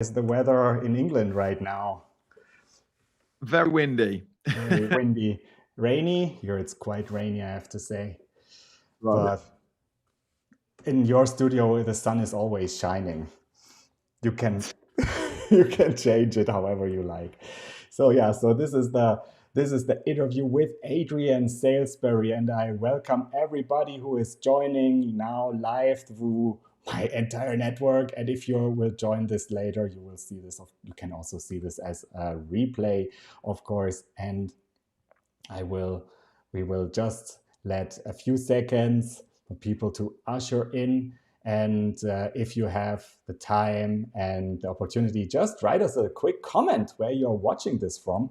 Is the weather in England right now? Very windy. Very windy, rainy. Here it's quite rainy, I have to say. Right. But in your studio, the sun is always shining. You can you can change it however you like. So yeah, so this is the interview with Adrian Salisbury, and I welcome everybody who is joining now live through my entire network. And if you will join this later, you will see this. You can also see this as a replay, of course. And I will, we will just let a few seconds for people to usher in. And if you have the time and the opportunity, just write us a quick comment where you're watching this from.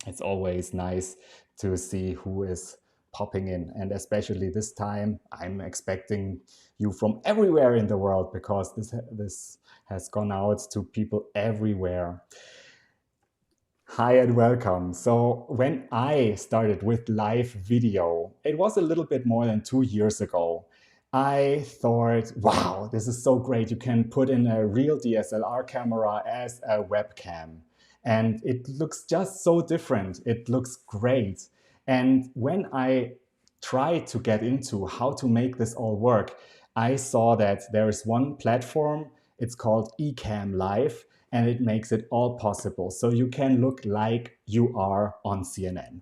It's always nice to see who is popping in. And especially this time, I'm expecting you from everywhere in the world because this has gone out to people everywhere. Hi and welcome. So when I started with live video, it was a little bit more than 2 years ago. I thought, wow, this is so great. You can put in a real DSLR camera as a webcam. And it looks just so different. It looks great. And when I tried to get into how to make this all work, I saw that there is one platform. It's called Ecamm Live, and it makes it all possible. So you can look like you are on CNN.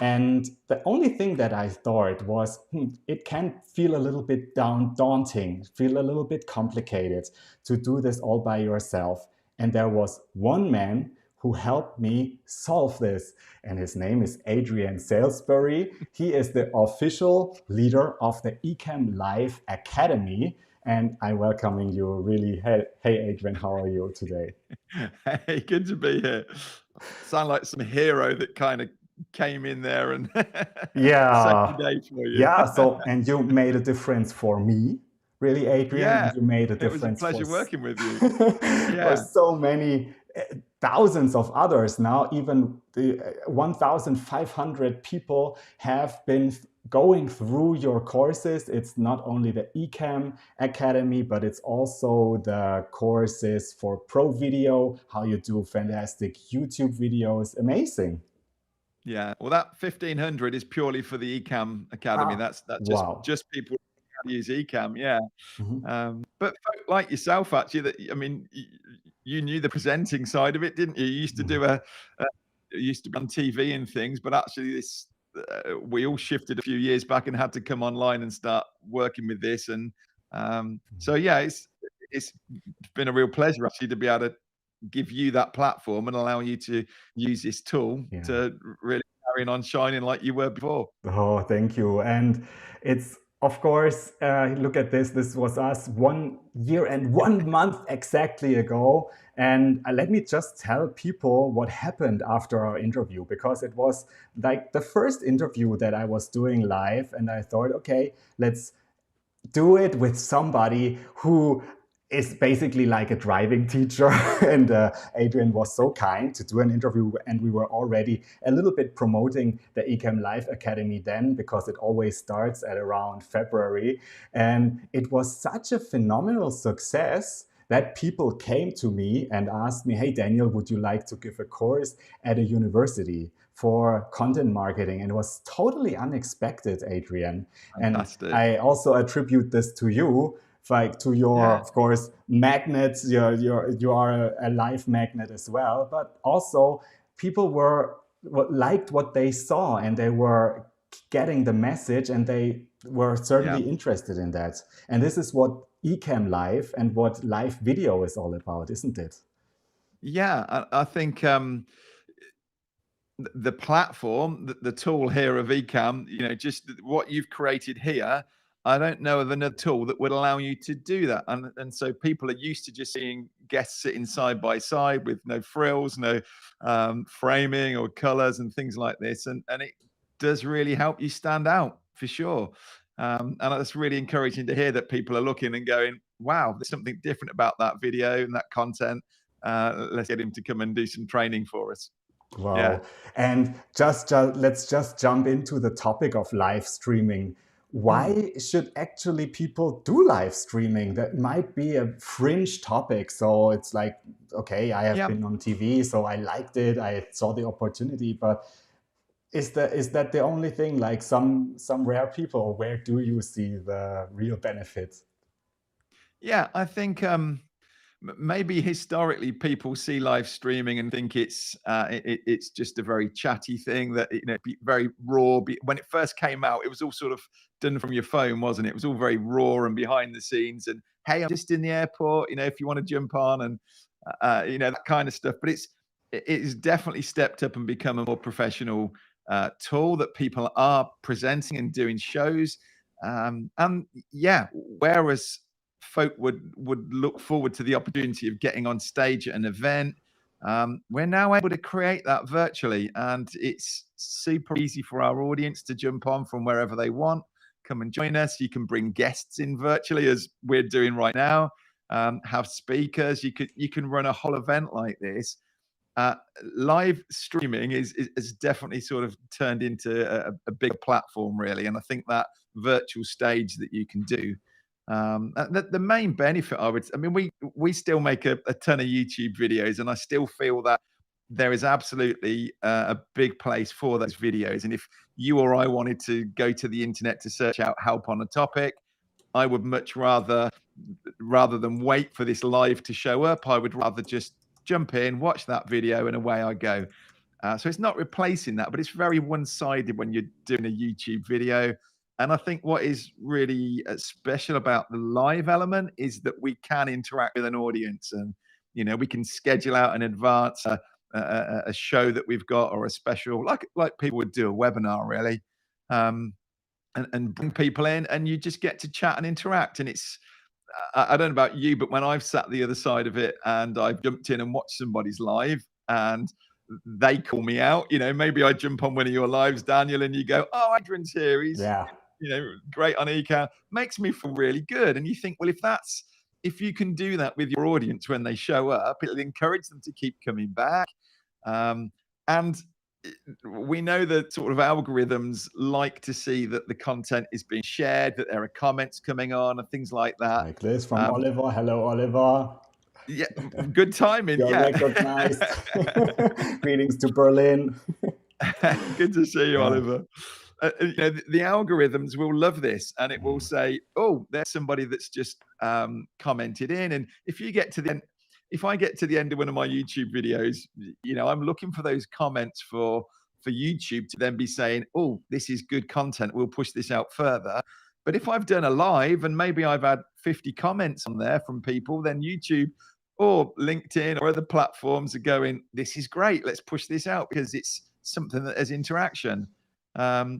And the only thing that I thought was, it can feel a little bit daunting, feel a little bit complicated to do this all by yourself. And there was one man who helped me solve this. And his name is Adrian Salisbury. He is the official leader of the Ecamm Live Academy. And I'm welcoming you really. Hey, Adrian, how are you today? Hey, good to be here. Sound like some hero that kind of came in there and saved the Yeah. day for you. Yeah. So, and you made a difference for me, really, Adrian, Yeah, and you made a it was a difference pleasure working with you. for Yeah, so many thousands of others now. Even the 1,500 people have been going through your courses. It's not only the Ecamm Academy, but it's also the courses for pro video, how you do fantastic YouTube videos. Amazing. yeah. Well, that 1,500 is purely for the Ecamm Academy. Ah, That's wow. just people who know how to use Ecamm. Yeah. Mhm. But folk like yourself, actually, that I mean, you knew the presenting side of it, didn't you? You used to Mhm. do you used to be on TV and things, but actually, we all shifted a few years back and had to come online and start working with this. And so, yeah, it's been a real pleasure actually to be able to give you that platform and allow you to use this tool Yeah. to really carry on shining like you were before. Oh, thank you. And it's, of course, look at this. This was us 1 year and 1 month exactly ago. And let me just tell people what happened after our interview, because it was like the first interview that I was doing live. And I thought, okay, let's do it with somebody who is basically like a driving teacher. And Adrian was so kind to do an interview, and we were already a little bit promoting the Ecamm Live Academy then, because it always starts at around February. And it was such a phenomenal success that people came to me and asked me, hey, Daniel, would you like to give a course at a university for content marketing? And it was totally unexpected, Adrian. And Fantastic. I also attribute this to you, like to your, Yeah. of course, magnets. You are a live magnet as well, but also people liked what they saw, and they were getting the message, and they were Yeah. certainly interested in that. And this is what Ecamm Live and what live video is all about, isn't it? Yeah. I think the platform, the tool here of Ecamm, just what you've created here, I don't know of another tool that would allow you to do that. And so people are used to just seeing guests sitting side by side with no frills, no framing or colors and things like this. And it does really help you stand out for sure. And it's really encouraging to hear that people are looking and going, wow, there's something different about that video and that content. Let's get him to come and do some training for us. Yeah. Wow. And let's just jump into the topic of live streaming. why should actually people do live streaming? That might be a fringe topic. So it's like, okay, I have Yeah. been on TV, so I liked it, I saw the opportunity, but is that the only thing? Like some rare people, where do you see the real benefits? Yeah, I think maybe historically people see live streaming and think it's just a very chatty thing that be very raw. When it first came out, it was all sort of done from your phone, wasn't it? It was all very raw and behind the scenes. And hey, I'm just in the airport. If you want to jump on and that kind of stuff. But it is definitely stepped up and become a more professional tool that people are presenting and doing shows. And yeah, whereas folk would look forward to the opportunity of getting on stage at an event, we're now able to create that virtually, and it's super easy for our audience to jump on from wherever they want. Come and join us. You can bring guests in virtually, as we're doing right now. Have speakers. You can run a whole event like this. Uh, Live streaming is definitely sort of turned into a big platform, really, and I think that virtual stage that you can do. The main benefit, we still make a ton of YouTube videos, and I still feel that there is absolutely a big place for those videos. And if you or I wanted to go to the internet to search out help on a topic, I would much rather than wait for this live to show up, I would rather just jump in, watch that video, and away I go. So it's not replacing that, but it's very one-sided when you're doing a YouTube video. And I think what is really special about the live element is that we can interact with an audience, and we can schedule out in advance a show that we've got, or a special, like people would do a webinar, really. Um, and bring people in, and you just get to chat and interact. And it's I don't know about you, but when I've sat the other side of it and I've jumped in and watched somebody's live and they call me out, maybe I jump on one of your lives, Daniel, and you go, "Oh, Adrian's here. He's Yeah. great on Ecamm." Makes me feel really good. And you think, well, if you can do that with your audience when they show up, it'll encourage them to keep coming back. And we know that sort of algorithms like to see that the content is being shared, that there are comments coming on and things like that. Like this from Um, Oliver. Hello, Oliver. yeah, good timing. You're Yeah. recognized. Greetings to Berlin. Good to see you, Yeah. Oliver. The algorithms will love this, and it will say, "Oh, there's somebody that's just commented in." And if I get to the end of one of my YouTube videos, I'm looking for those comments for YouTube to then be saying, "Oh, this is good content. We'll push this out further." But if I've done a live and maybe I've had 50 comments on there from people, then YouTube or LinkedIn or other platforms are going, "This is great. Let's push this out because it's something that has interaction."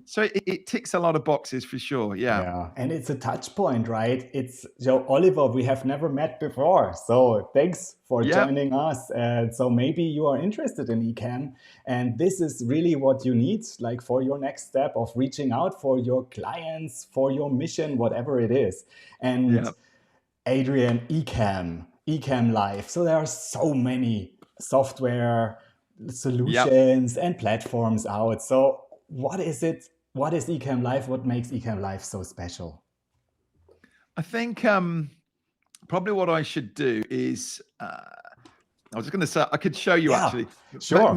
So it ticks a lot of boxes for sure. Yeah. Yeah, and it's a touch point, right? It's so Oliver, we have never met before. So thanks for Yeah. joining us. And so maybe you are interested in Ecamm, and this is really what you need, like for your next step of reaching out for your clients, for your mission, whatever it is. And Yeah. Adrian, Ecamm Live. So there are so many software solutions and platforms out. So what is it? What is Ecamm Live? What makes Ecamm Live so special? I think probably what I should do is I was just going to say I could show you actually. Sure.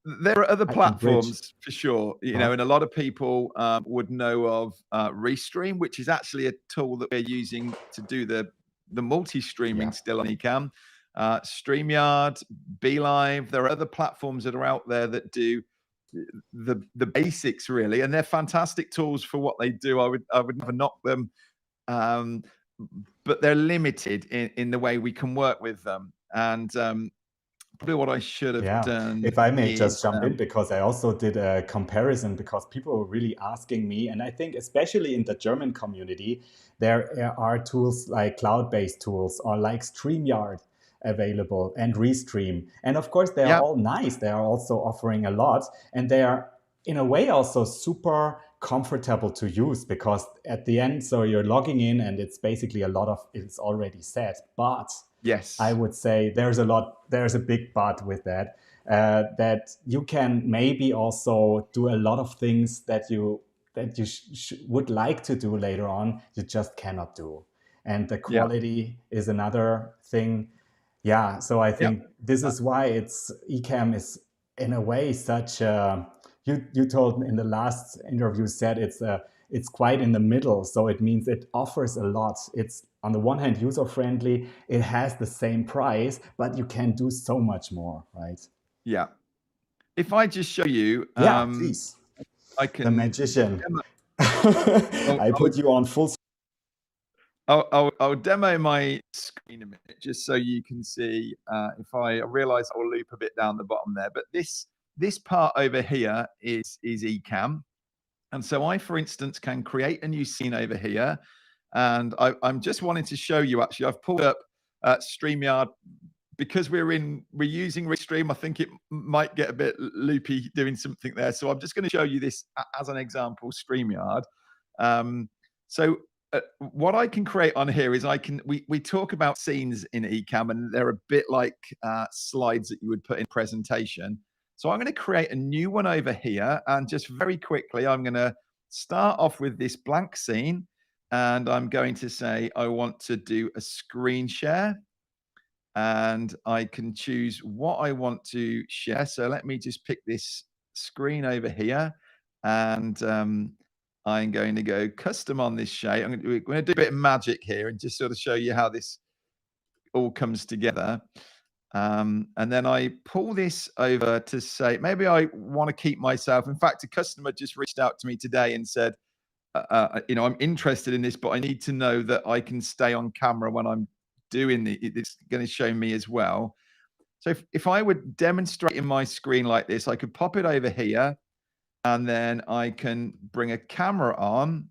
There are other I can bridge. platforms for sure, and a lot of people would know of Restream, which is actually a tool that we're using to do the multi-streaming still on Ecamm. StreamYard, BeLive. There are other platforms that are out there that do the basics really, and they're fantastic tools for what they do. I would never knock them, but they're limited in the way we can work with them. And probably what I should have done. If I may just jump in, because I also did a comparison, because people were really asking me, and I think especially in the German community, there are tools like cloud-based tools or like StreamYard available and Restream. And of course, they are all nice. They are also offering a lot, and they are in a way also super comfortable to use, because at the end, so you're logging in and it's basically it's already set. But yes, I would say there's a big but with that. that you can maybe also do a lot of things that you would like to do later on, you just cannot do. And the Yeah. quality is another thing. Yeah, so I Yeah. think this is why Ecamm is in a way such a, you told in the last interview said it's quite in the middle. So it means it offers a lot. It's on the one hand user friendly, it has the same price, but you can do so much more, right? Yeah. If I just show you, Yeah, please. I The can magician. demo. I put you on full. I'll demo my screen a minute just so you can see. If I realize I'll loop a bit down the bottom there, but this part over here is Ecamm. And so I, for instance, can create a new scene over here. And I'm just wanting to show you, actually, I've pulled up StreamYard because we're using Restream. I think it might get a bit loopy doing something there. So I'm just going to show you this as an example, StreamYard. So what I can create on here is we talk about scenes in Ecamm, and they're a bit like slides that you would put in presentation. So I'm going to create a new one over here, and just very quickly, I'm going to start off with this blank scene, and I'm going to say I want to do a screen share, and I can choose what I want to share. So let me just pick this screen over here, and I'm going to go custom on this share. We're going to do a bit of magic here and just sort of show you how this all comes together. And then I pull this over to say, maybe I want to keep myself. In fact, a customer just reached out to me today and said, I'm interested in this, but I need to know that I can stay on camera when I'm doing it's going to show me as well. So if I would demonstrate in my screen like this, I could pop it over here, and then I can bring a camera on,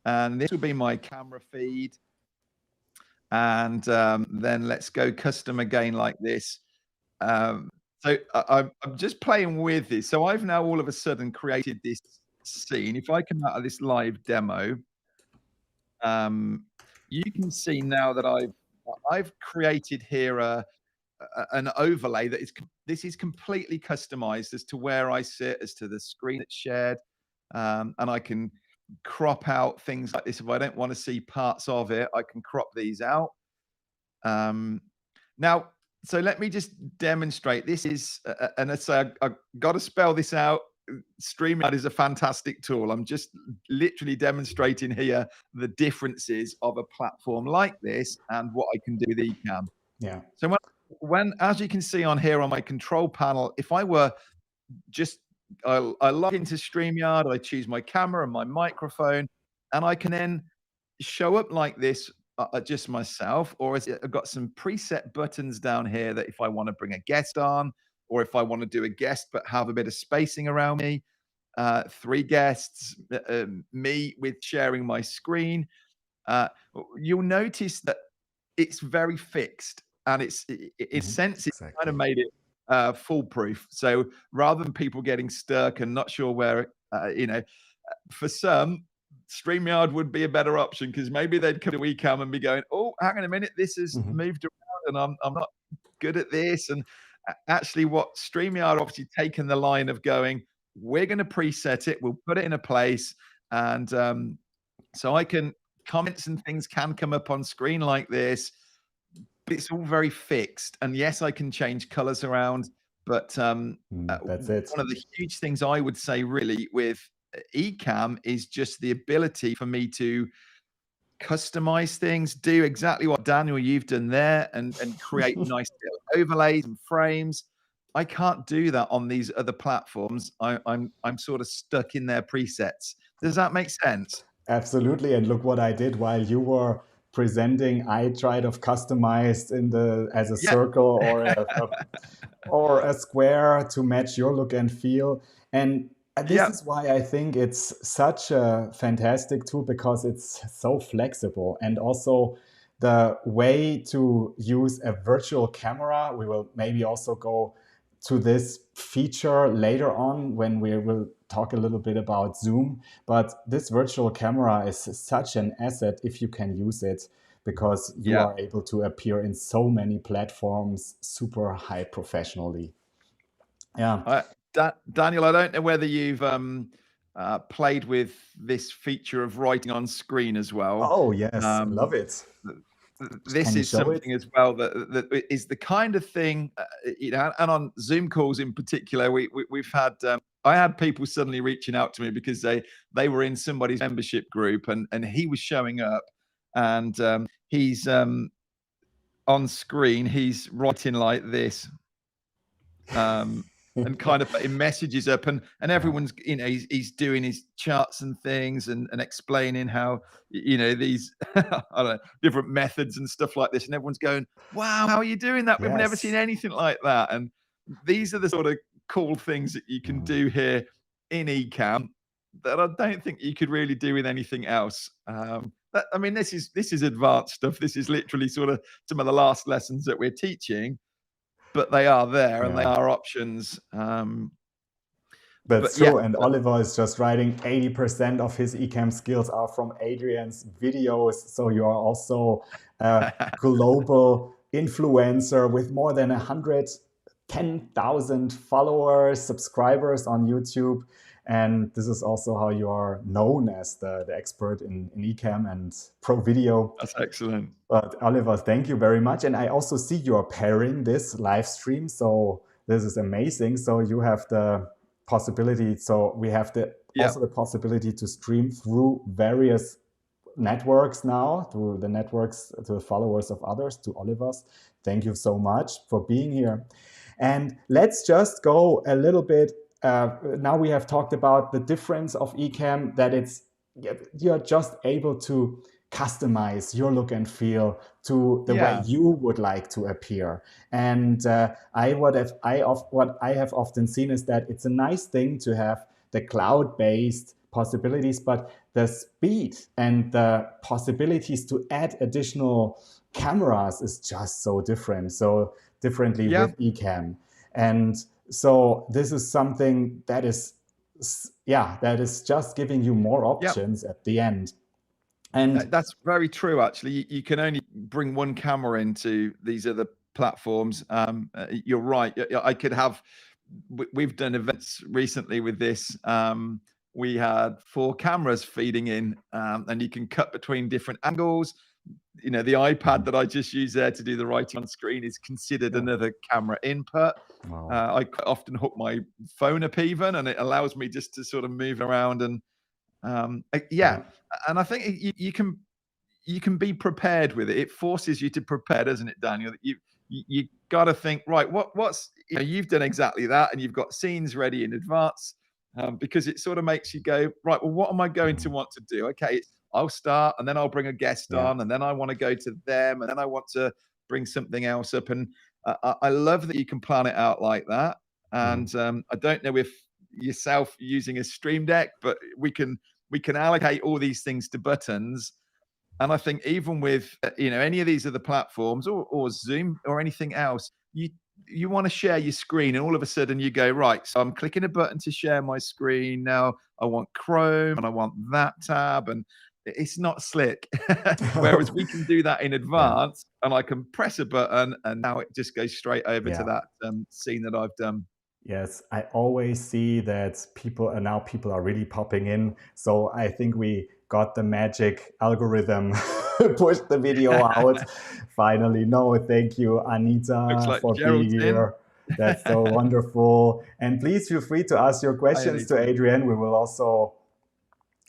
and this will be my camera feed. And then let's go custom again like this. So I'm just playing with this. So I've now all of a sudden created this scene. If I come out of this live demo, you can see now that I've created here an overlay that this is completely customized as to where I sit, as to the screen that's shared, and I can crop out things like this. If I don't want to see parts of it, I can crop these out. Now, so let me just demonstrate. This is, and let's say I got to spell this out. StreamYard is a fantastic tool. I'm just literally demonstrating here the differences of a platform like this and what I can do with Ecamm. Yeah. So when, as you can see on here on my control panel, if I were just, I log into StreamYard, I choose my camera and my microphone, and I can then show up like this, just myself, or I've got some preset buttons down here that if I want to bring a guest on, or if I want to do a guest but have a bit of spacing around me, 3 guests, me with sharing my screen, you'll notice that it's very fixed, and it's sense it's kind of Exactly. made it foolproof. So rather than people getting stuck and not sure where, for some, StreamYard would be a better option, because maybe they'd come to Ecamm and be going, "Oh, hang on a minute, this has moved around, and I'm not good at this." And actually, what StreamYard obviously taken the line of going, "We're going to preset it, we'll put it in a place," and so I can comments and things can come up on screen like this, but it's all very fixed. And yes, I can change colors around, but That's it. one of the huge things I would say really with Ecamm is just the ability for me to customize things, do exactly what Daniel you've done there, and create nice little overlays and frames. I can't do that on these other platforms. I'm sort of stuck in their presets. Does that make sense? Absolutely. And look what I did while you were presenting. I tried of customized in the as a Yeah. circle or a square to match your look and feel. And this Yeah. is why I think it's such a fantastic tool, because it's so flexible. And also the way to use a virtual camera, we will maybe also go to this feature later on when we will talk a little bit about Zoom. But this virtual camera is such an asset if you can use it, because you Yeah. are able to appear in so many platforms super high professionally. Yeah. Daniel, I don't know whether you've played with this feature of writing on screen as well. Oh, yes. I love Um, it. this Can you is show it? something as well that is the kind of thing, and on Zoom calls in particular, we've had. I had people suddenly reaching out to me because they were in somebody's membership group, and he was showing up, and he's on screen. He's writing like this. And kind of putting messages up, and everyone's, he's doing his charts and things, and explaining how, these I don't know, different methods and stuff like this, and everyone's going, wow, how are you doing that? We've never seen Yes. anything like that. And these are the sort of cool things that you can do here in Ecamm that I don't think you could really do with anything else. I mean, this is advanced stuff. This is literally sort of some of the last lessons that we're teaching, but they are there and they Yeah. are options. That's But yeah, true. And Oliver is just writing 80% of his Ecamm skills are from Adrian's videos. So you are also a global influencer with more than 110,000 followers, subscribers on YouTube. And this is also how you are known as the expert in Ecamm and pro video. that's excellent. But Oliver, thank you very much. And I also see you are pairing this live stream. So this is amazing. So you have the possibility. So we have also the possibility to stream through various networks now, through the networks, to the followers of others, to Oliver's. Thank you so much for being here. And let's just go a little bit. Now we have talked about the difference of Ecamm, that you're just able to customize your look and feel to the way you would like to appear. And what I have often seen is that it's a nice thing to have the cloud-based possibilities, but the speed and the possibilities to add additional cameras is just so different. So differently with Ecamm. And so this is something that is just giving you more options at the end. And that's very true. Actually, you can only bring one camera into these other platforms. You're right. I could have. We've done events recently with this. We had 4 cameras feeding in, and you can cut between different angles. The iPad that I just used there to do the writing on screen is considered another camera input. Wow. I quite often hook my phone up even, and it allows me just to sort of move around and and I think you can be prepared with it. It forces you to prepare, doesn't it, Daniel? You got to think, right, what's you've done exactly that, and you've got scenes ready in advance, because it sort of makes you go, right, well, what am I going to want to do? Okay, I'll start, and then I'll bring a guest on, and then I want to go to them, and then I want to bring something else up. And I love that you can plan it out like that. And I don't know if yourself using a Stream Deck, but we can allocate all these things to buttons. And I think even with any of these other platforms or Zoom or anything else, you want to share your screen, and all of a sudden you go, right, so I'm clicking a button to share my screen. Now I want Chrome and I want that tab, and it's not slick. Whereas we can do that in advance, and I can press a button, and now it just goes straight over to that scene that I've done. Yes, I always see that people are really popping in. So I think we got the magic algorithm, pushed the video out. Finally, no, thank you, Anita, for being here. That's so wonderful. And please feel free to ask your questions to Adrian. We will also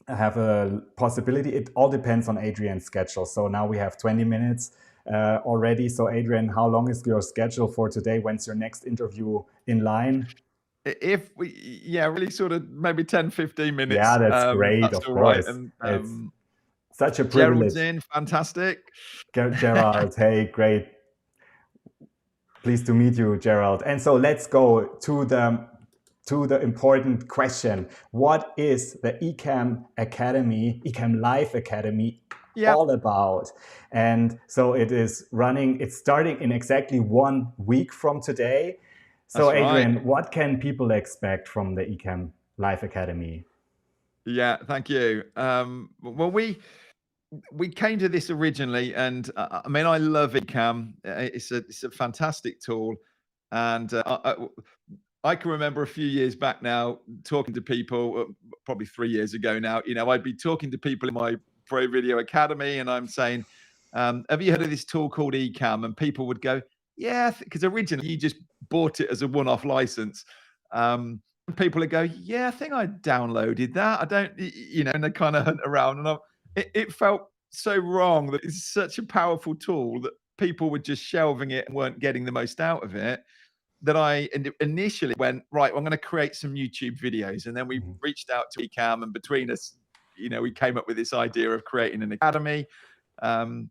have a possibility. It all depends on Adrian's schedule. So now we have 20 minutes already. So Adrian, how long is your schedule for today? When's your next interview in line? If we, really sort of maybe 10, 15 minutes. Yeah, that's great, that's of all course. Right. And it's such a privilege. Gerald's in, fantastic. Gerald, hey, great. Pleased to meet you, Gerald. And so let's go to the important question. What is the Ecamm Academy, Ecamm Live Academy, all about? And so it's starting in exactly 1 week from today. So Adrian, what can people expect from the Ecamm Live Academy? Yeah, thank you. Well, we came to this originally, and I mean, I love Ecamm. It's a fantastic tool, and I can remember a few years back now talking to people, probably 3 years ago now, I'd be talking to people in my Pro Video Academy and I'm saying, have you heard of this tool called Ecamm? And people would go, yeah, because originally you just bought it as a one-off license. And people would go, yeah, I think I downloaded that. I don't, and they kind of hunt around and it felt so wrong that it's such a powerful tool that people were just shelving it and weren't getting the most out of it, that I initially went, right, I'm going to create some YouTube videos. And then we reached out to Ecamm, and between us, we came up with this idea of creating an academy. And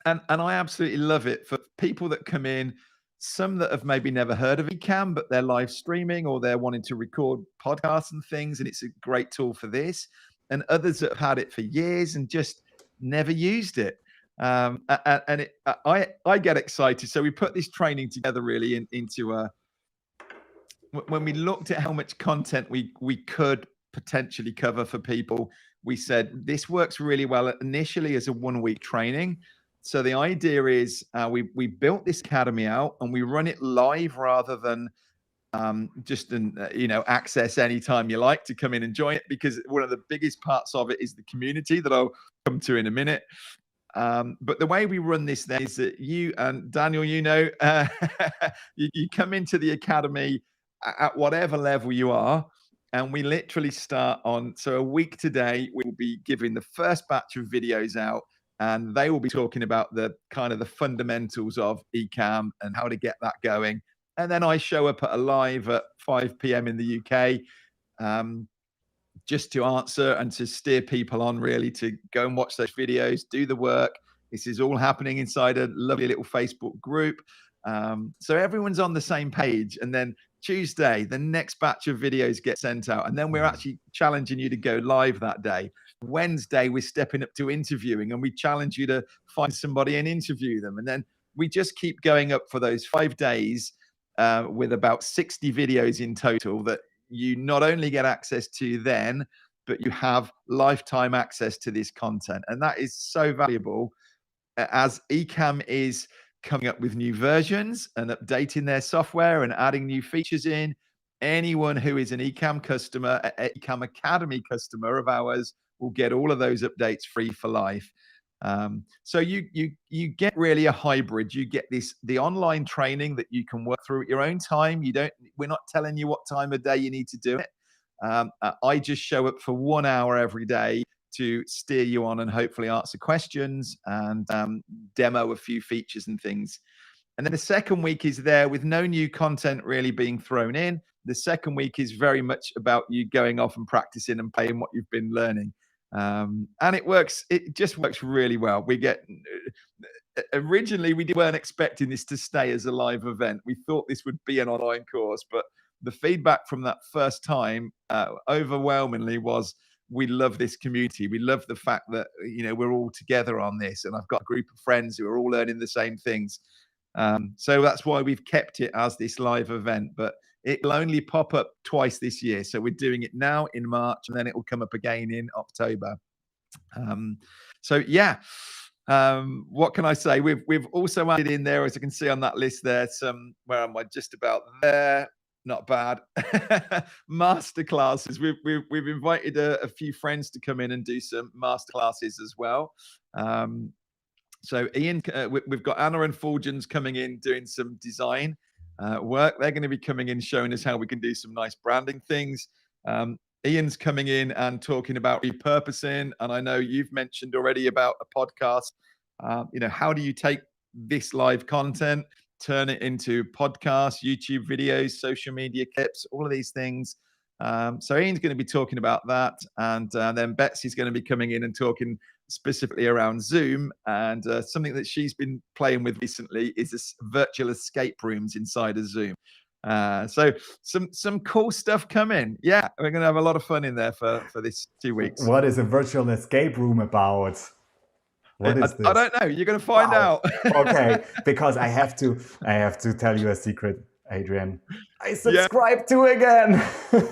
I absolutely love it for people that come in, some that have maybe never heard of Ecamm, but they're live streaming or they're wanting to record podcasts and things, and it's a great tool for this. And others that have had it for years and just never used it. I get excited. So we put this training together really into when we looked at how much content we could potentially cover for people, we said this works really well initially as a 1-week training. So the idea is we built this academy out and we run it live rather than just access anytime you like to come in and join it, because one of the biggest parts of it is the community that I'll come to in a minute. But the way we run this then is that you and Daniel, you come into the academy at whatever level you are, and we literally start on, so a week today, we'll be giving the first batch of videos out, and they will be talking about the kind of the fundamentals of Ecamm and how to get that going. And then I show up at a live at 5 p.m. in the UK, just to answer and to steer people on really to go and watch those videos, do the work. This is all happening inside a lovely little Facebook group. So everyone's on the same page. And then Tuesday, the next batch of videos get sent out. And then we're actually challenging you to go live that day. Wednesday, we're stepping up to interviewing and we challenge you to find somebody and interview them. And then we just keep going up for those 5 days with about 60 videos in total that you not only get access to then, but you have lifetime access to this content. And that is so valuable as Ecamm is coming up with new versions and updating their software and adding new features in. Anyone who is an Ecamm customer, Ecamm Academy customer of ours, will get all of those updates free for life. So you get really a hybrid. You get the online training that you can work through at your own time. We're not telling you what time of day you need to do it. I just show up for 1 hour every day to steer you on and hopefully answer questions and demo a few features and things. And then the second week is there with no new content really being thrown in. The second week is very much about you going off and practicing and playing what you've been learning. And it just works really well. Originally we weren't expecting this to stay as a live event. We thought this would be an online course, but the feedback from that first time overwhelmingly was, we love this community. We love the fact that, we're all together on this, and I've got a group of friends who are all learning the same things. So that's why we've kept it as this live event, but it'll only pop up twice this year. So we're doing it now in March, and then it will come up again in October. What can I say? We've also added in there, as you can see on that list there, where am I? Just about there. Not bad. Masterclasses. We've invited a few friends to come in and do some masterclasses as well. So Ian, we've got Anna and Fulgens coming in doing some design work. They're going to be coming in showing us how we can do some nice branding things. Ian's coming in and talking about repurposing. And I know you've mentioned already about a podcast. How do you take this live content, turn it into podcasts, YouTube videos, social media clips, all of these things. So Ian's going to be talking about that. And then Betsy's going to be coming in and talking specifically around Zoom. And something that she's been playing with recently is this virtual escape rooms inside of Zoom. So some cool stuff coming. Yeah, we're going to have a lot of fun in there for this 2 weeks. What is a virtual escape room about? What is this? I don't know. You're going to find out. Okay, because I have to tell you a secret, Adrian. I subscribed to again.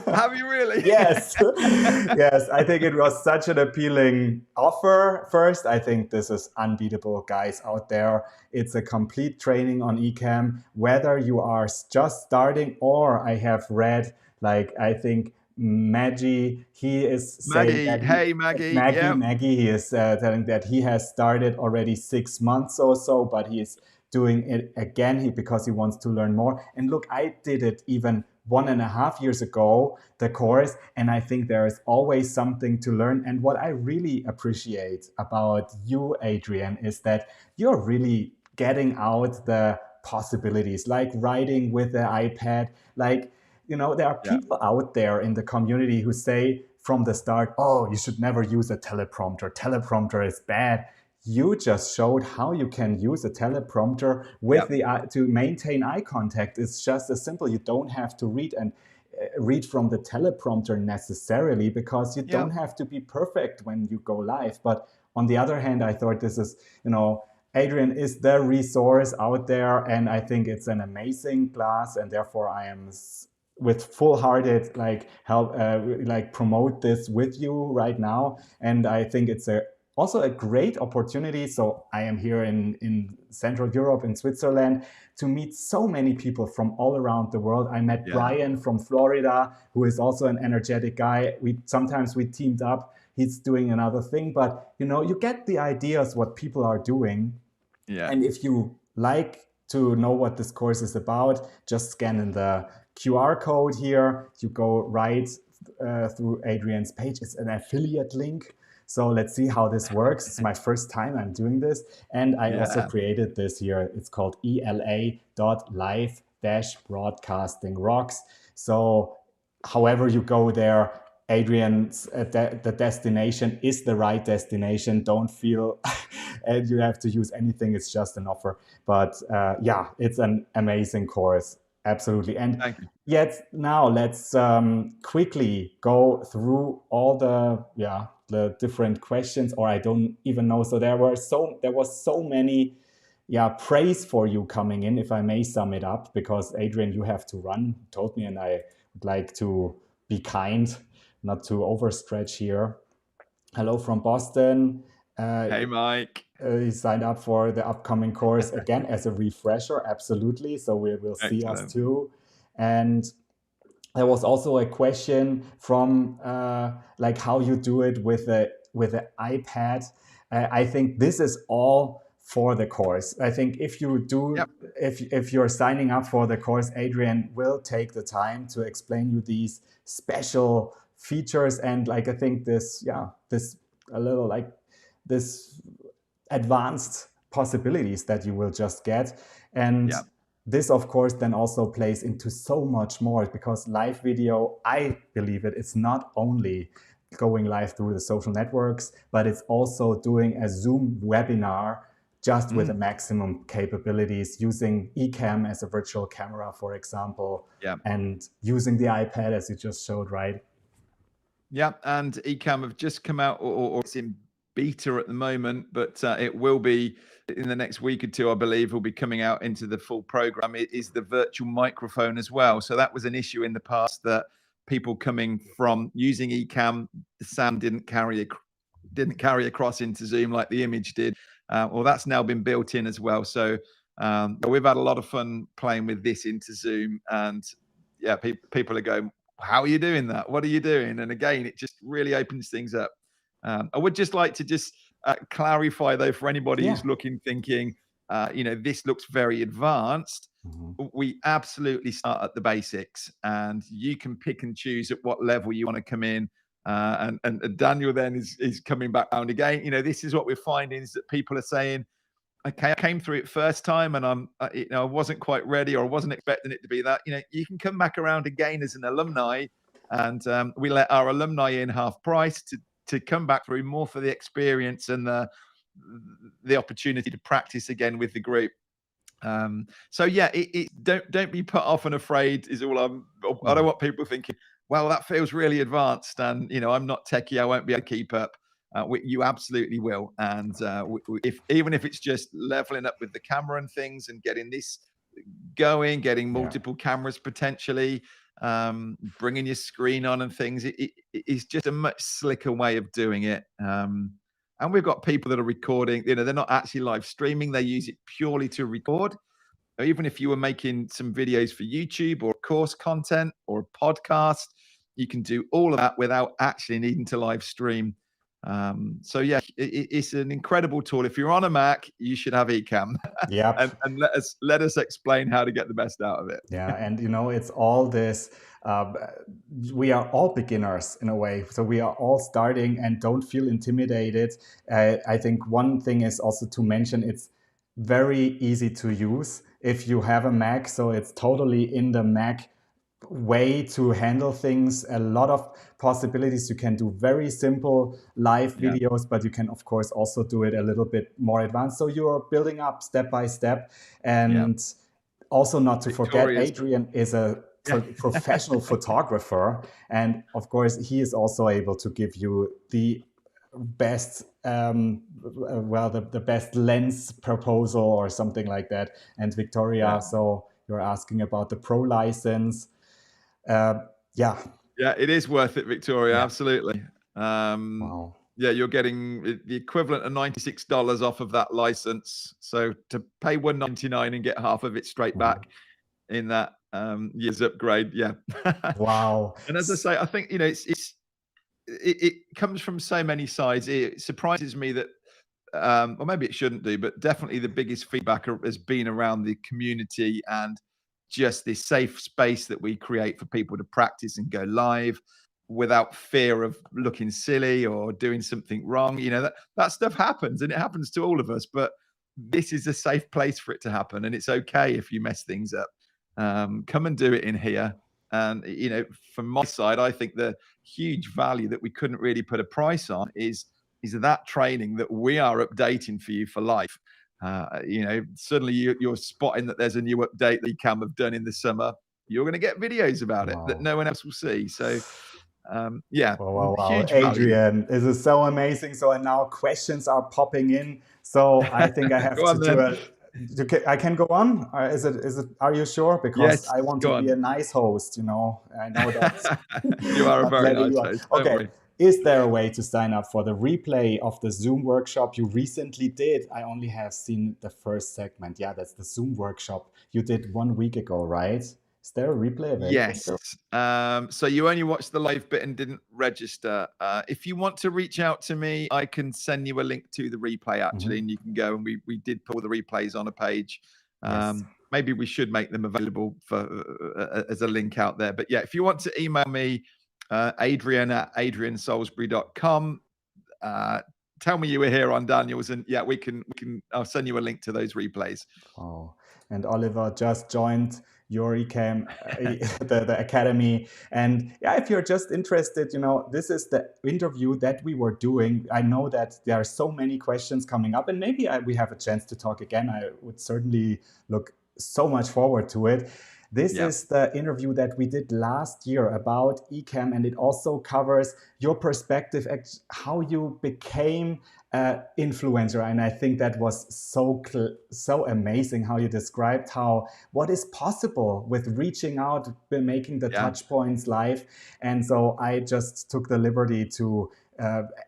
Have you really? Yes. Yes, I think it was such an appealing offer. First, I think this is unbeatable, guys out there. It's a complete training on Ecamm, whether you are just starting or I have read, like, I think Maggie, he is saying Maggie, that hey Maggie, Maggie, he is telling that he has started already 6 months or so, but he is doing it again because he wants to learn more. And look, I did it even 1.5 years ago, the course, and I think there is always something to learn. And what I really appreciate about you, Adrian, is that you're really getting out the possibilities, like writing with the iPad. Like, there are people out there in the community who say from the start, oh, you should never use a teleprompter. Teleprompter is bad. You just showed how you can use a teleprompter with to maintain eye contact. It's just as simple. You don't have to read from the teleprompter necessarily, because you don't have to be perfect when you go live. But on the other hand, I thought this is, Adrian is the resource out there, and I think it's an amazing class, and therefore I am with full-hearted promote this with you right now. And I think it's also a great opportunity. So I am here in Central Europe, in Switzerland, to meet so many people from all around the world. I met Brian from Florida, who is also an energetic guy. Sometimes we teamed up. He's doing another thing, but you get the ideas what people are doing. And if you like to know what this course is about, just scan in the QR code here. You go right through Adrian's page. It's an affiliate link. So let's see how this works. It's my first time I'm doing this. And I also created this here. It's called ELA.live-broadcasting rocks. So however you go there, Adrian's the destination is the right destination. Don't feel and you have to use anything. It's just an offer. But it's an amazing course. Absolutely. And yet now let's quickly go through all the different questions, or I don't even know. So there was so many praise for you coming in, if I may sum it up, because Adrian, you have to run, told me, and I would like to be kind, not to overstretch here. Hello from Boston. Hey, Mike. He signed up for the upcoming course again as a refresher. Absolutely. So we will see us too. And there was also a question from how you do it with the iPad. I think this is all for the course. I think if you do, if you're signing up for the course, Adrian will take the time to explain you these special features. And I think this advanced possibilities that you will just get. And this, of course, then also plays into so much more, because live video, I believe it's not only going live through the social networks, but it's also doing a Zoom webinar just with the maximum capabilities, using Ecamm as a virtual camera, for example, and using the iPad as you just showed, right? Yeah, and Ecamm have just come out, or it's in beta at the moment, but it will be in the next week or two, I believe, will be coming out into the full program. It is the virtual microphone as well. So that was an issue in the past, that people coming from using Ecamm, the sound didn't carry across into Zoom like the image did. Well, that's now been built in as well. So we've had a lot of fun playing with this into Zoom, and people are going, how are you doing that? What are you doing? And again, it just really opens things up. I would just like to clarify, though, for anybody who's looking, thinking, this looks very advanced. We absolutely start at the basics, and you can pick and choose at what level you want to come in. And Daniel then is coming back around again. This is what we're finding, is that people are saying, okay, I came through it first time and I wasn't quite ready, or I wasn't expecting it to be that. You can come back around again as an alumni, and we let our alumni in half price to come back through more for the experience and the opportunity to practice again with the group. So don't be put off and afraid is all I don't want people thinking, well, that feels really advanced, and I'm not techie, I won't be able to keep up. You absolutely will. And even if it's just leveling up with the camera and things and getting this going, getting multiple cameras potentially, bringing your screen on and things. It is just a much slicker way of doing it. And we've got people that are recording, they're not actually live streaming. They use it purely to record. Or even if you were making some videos for YouTube or course content or a podcast, you can do all of that without actually needing to live stream. So yeah, it's an incredible tool. If you're on a Mac, you should have Ecamm. Yep. and let us explain how to get the best out of it. Yeah, and it's all this. We are all beginners in a way, so we are all starting and don't feel intimidated. I think one thing is also to mention it's very easy to use if you have a Mac. So it's totally in the Mac way to handle things. A lot of possibilities. You can do very simple live videos, but you can of course also do it a little bit more advanced. So you're building up step by step. And also not to forget, Adrian is a professional photographer. And of course, he is also able to give you the best the best lens proposal or something like that. And Victoria, so you're asking about the pro license. It is worth it, Victoria. Absolutely. Wow. Yeah, you're getting the equivalent of $96 off of that license. So to pay $199 and get half of it straight back in that year's upgrade. Wow. And as I say, I think it comes from so many sides. It surprises me that, or maybe it shouldn't do, but definitely the biggest feedback has been around the community and just this safe space that we create for people to practice and go live without fear of looking silly or doing something wrong. That stuff happens, and it happens to all of us, but this is a safe place for it to happen. And it's okay if you mess things up. Come and do it in here. And, from my side, I think the huge value that we couldn't really put a price on is that training that we are updating for you for life. Suddenly you're spotting that there's a new update that Ecamm have done in the summer. You're going to get videos about it that no one else will see. So, wow. Adrian, this is so amazing. So, and now questions are popping in. So I think I have to do I can go on? Is it? Are you sure? Because I want to be a nice host. I know that you are a very nice host. Okay. Is there a way to sign up for the replay of the Zoom workshop you recently did? I only have seen the first segment. Yeah, that's the Zoom workshop you did 1 week ago, right? Is there a replay available? Yes. So you only watched the live bit and didn't register. If you want to reach out to me, I can send you a link to the replay actually, and you can go, and we did put all the replays on a page. Maybe we should make them available as a link out there. But yeah, if you want to email me, Adrian at adriansalisbury.com. Tell me you were here on Daniels, and we can. I'll send you a link to those replays. Oh, and Oliver just joined your Ecamm, the academy. And if you're just interested, this is the interview that we were doing. I know that there are so many questions coming up, and maybe we have a chance to talk again. I would certainly look so much forward to it. This is the interview that we did last year about Ecamm, and it also covers your perspective, how you became an influencer. And I think that was so amazing how you described what is possible with reaching out, making the touch points live. And so I just took the liberty to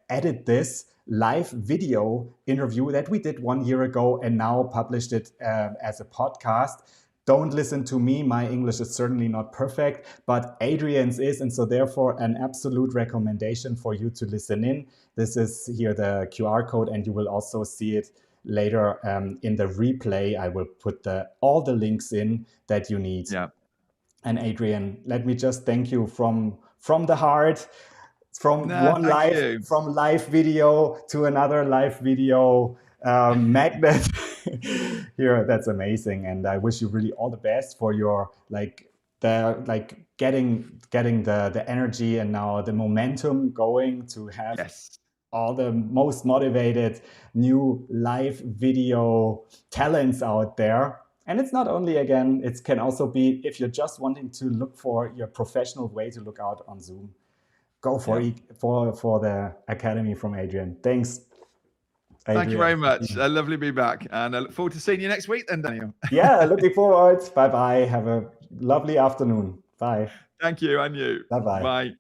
edit this live video interview that we did 1 year ago and now published it as a podcast. Don't listen to me. My English is certainly not perfect, but Adrian's is. And so therefore an absolute recommendation for you to listen in. This is here the QR code, and you will also see it later in the replay. I will put all the links in that you need. And Adrian, let me just thank you from the heart. From live video to another live video magnet here. That's amazing, and I wish you really all the best for your getting the energy and now the momentum going to have all the most motivated new live video talents out there. And it's not only, again, it can also be if you're just wanting to look for your professional way to look out on Zoom. Go for the academy from Adrian. Thanks. Thank you very much. Adrian. Lovely to be back. And I look forward to seeing you next week then, Daniel. Yeah, looking forward. Bye-bye. Have a lovely afternoon. Bye. Thank you, and you. Bye-bye. Bye.